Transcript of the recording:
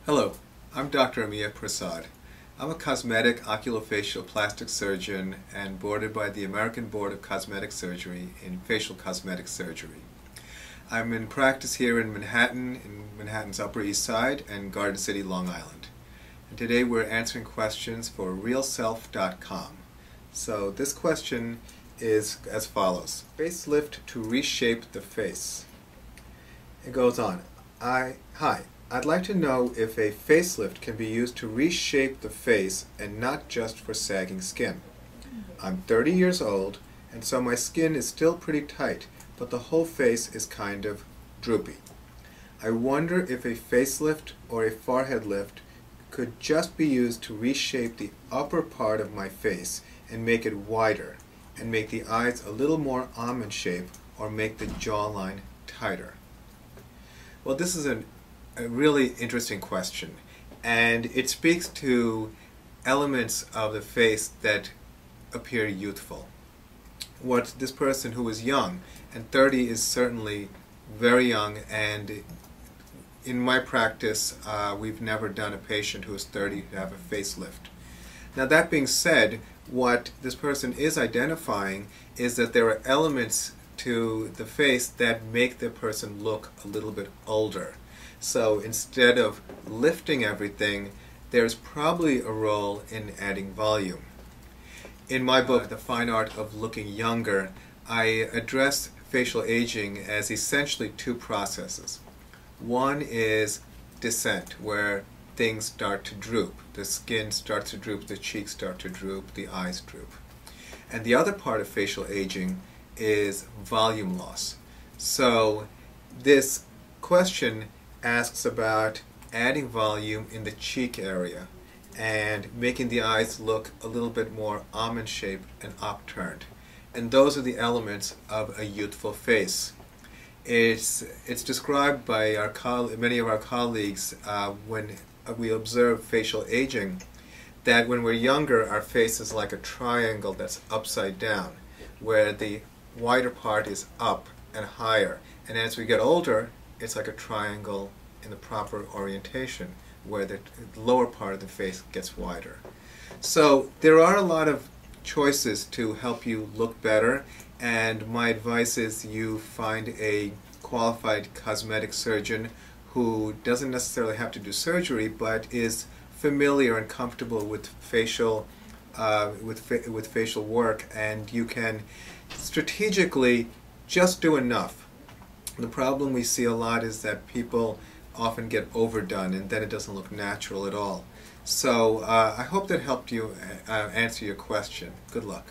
Hello, I'm Dr. Amiya Prasad. I'm a cosmetic oculofacial plastic surgeon and boarded by the American Board of Cosmetic Surgery in facial cosmetic surgery. I'm in practice here in Manhattan's Upper East Side and Garden City, Long Island. And today we're answering questions for realself.com. So this question is as follows. Facelift to reshape the face. It goes on. Hi, I'd like to know if a facelift can be used to reshape the face and not just for sagging skin. I'm 30 years old, and so my skin is still pretty tight, but the whole face is kind of droopy. I wonder if a facelift or a forehead lift could just be used to reshape the upper part of my face and make it wider, and make the eyes a little more almond shape, or make the jawline tighter. Well, this is a really interesting question, and it speaks to elements of the face that appear youthful. What this person who is young, and 30 is certainly very young, and in my practice we've never done a patient who is 30 to have a facelift. Now, that being said, what this person is identifying is that there are elements to the face that make the person look a little bit older. So instead of lifting everything, there's probably a role in adding volume. In my book, The Fine Art of Looking Younger, I address facial aging as essentially two processes. One is dissent, where things start to droop. The skin starts to droop, the cheeks start to droop, the eyes droop. And the other part of facial aging is volume loss. So this question asks about adding volume in the cheek area and making the eyes look a little bit more almond shaped and upturned. And those are the elements of a youthful face. It's described by many of our colleagues when we observe facial aging, that when we're younger, our face is like a triangle that's upside down, where the wider part is up and higher. And as we get older, it's like a triangle in the proper orientation, where the lower part of the face gets wider. So there are a lot of choices to help you look better, and my advice is you find a qualified cosmetic surgeon who doesn't necessarily have to do surgery, but is familiar and comfortable with facial facial work, and you can strategically just do enough. The problem we see a lot is that people often get overdone, and then it doesn't look natural at all. So I hope that helped you answer your question. Good luck.